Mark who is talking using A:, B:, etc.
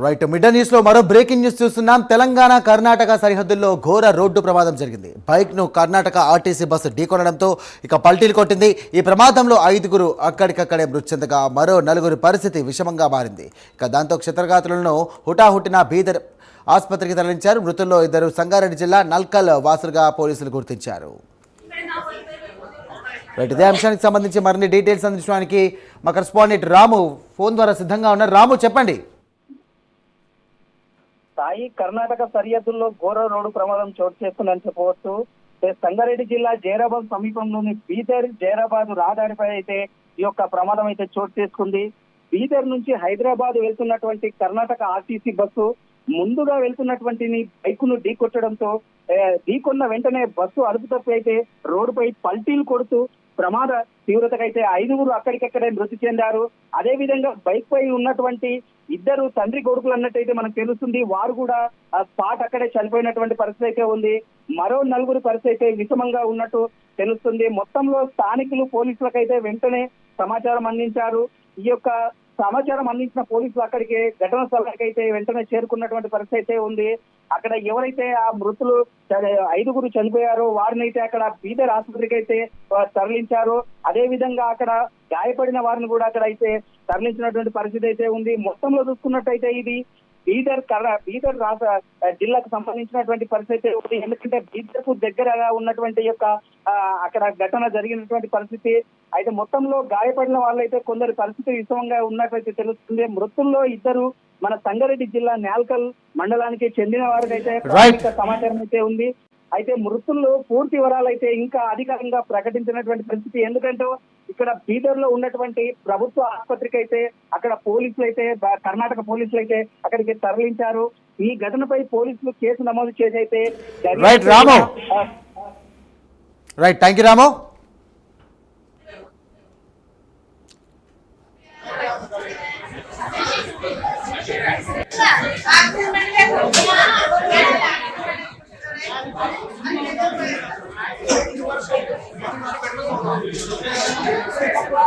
A: Right mid news లో మరో breaking news చూస్తున్నాం. తెలంగాణ కర్ణాటక సరిహద్దుల్లో ఘోర రోడ్డు ప్రమాదం జరిగింది. బైక్ ను కర్ణాటక ఆర్టీసీ బస్సు ఢీకొనడంతో పల్టీలు కొట్టింది. ఈ ప్రమాదంలో 5గురు అక్కడికక్కడే మృతి చెందగా మరో 4 పరిస్థితి విషమంగా మారింది. దాంతో క్షతగాత్రులను హుటాహుటిన బీదర్ ఆసుపత్రికి తరలించారు. మృతుల్లో 2 సంగారెడ్డి జిల్లా నల్కల్ వాసులుగా పోలీసులు గుర్తించారు. రైట్ ఇదే అంశానికి సంబంధించి మరిన్ని డీటెయిల్స్ అందించడానికి మా కరెస్పాండెంట్ రాము ఫోన్ ద్వారా సిద్ధంగా ఉన్నారు. రాము చెప్పండి.
B: సాయి కర్ణాటక సరిహద్దుల్లో ఘోర రోడ్డు ప్రమాదం చోటు చేసుకుందని చెప్పవచ్చు. సంగారెడ్డి జిల్లా జైరాబాద్ సమీపంలోని బీదర్ జైరాబాద్ రహదారిపై అయితే ఈ యొక్క ప్రమాదం అయితే చోటు చేసుకుంది. బీదర్ నుంచి హైదరాబాద్ వెళ్తున్నటువంటి కర్ణాటక ఆర్టీసీ బస్సు ముందుగా వెళ్తున్నటువంటి బైక్ ను ఢీకొట్టడంతో ఢీకొన్న వెంటనే బస్సు అదుపు తప్పి అయితే రోడ్డుపై పల్టీలు కొడుతూ ప్రమాద తీవ్రతకైతే 5గురు అక్కడికక్కడే మృతి చెందారు. అదే విధంగా బైక్ పై ఉన్నటువంటి 2 తండ్రి కొడుకులు అన్నట్టయితే మనకు తెలుస్తుంది. వారు కూడా స్పాట్ అక్కడే చనిపోయినటువంటి పరిస్థితి అయితే ఉంది. మరో 4 పరిస్థితి అయితే విషమంగా ఉన్నట్టు తెలుస్తుంది. మొత్తంలో స్థానికులు పోలీసులకైతే వెంటనే సమాచారం అందించారు. ఈ యొక్క సమాచారం అందించిన పోలీసులు అక్కడికి ఘటనా స్థలానికి అయితే వెంటనే చేరుకున్నటువంటి పరిస్థితి అయితే ఉంది. అక్కడ ఎవరైతే ఆ మృతులు 5గురు చనిపోయారో వారిని అయితే అక్కడ బీదర్ ఆసుపత్రికి అయితే తరలించారు. అదే విధంగా అక్కడ గాయపడిన వారిని కూడా అక్కడ అయితే తరలించినటువంటి పరిస్థితి అయితే ఉంది. మొత్తంలో చూసుకున్నట్టయితే ఇది బీదర్ జిల్లాకు సంబంధించినటువంటి పరిస్థితి ఉంది. ఎందుకంటే బీదర్ కు దగ్గరగా ఉన్నటువంటి యొక్క అక్కడ ఘటన జరిగినటువంటి పరిస్థితి అయితే మొత్తంలో గాయపడిన వాళ్ళైతే కొందరి పరిస్థితి విషమంగా ఉన్నట్లయితే తెలుస్తుంది. మృతుల్లో 2 మన సంగారెడ్డి జిల్లా నేల్కల్ మండలానికి చెందిన వారికైతే సమాచారం అయితే ఉంది. అయితే మృతుల్లో పూర్తి వివరాలు అయితే ఇంకా అధికారికంగా ప్రకటించినటువంటి పరిస్థితి. ఎందుకంటే ఇక్కడ బీదర్ లో ఉన్నటువంటి ప్రభుత్వ ఆసుపత్రికి అయితే అక్కడ పోలీసులు అయితే కర్ణాటక పోలీసులు అయితే అక్కడికి తరలించారు. ఈ ఘటనపై పోలీసులు కేసు నమోదు చేసి అయితే
A: థ్యాంక్ యూ రాము.
C: Yeah.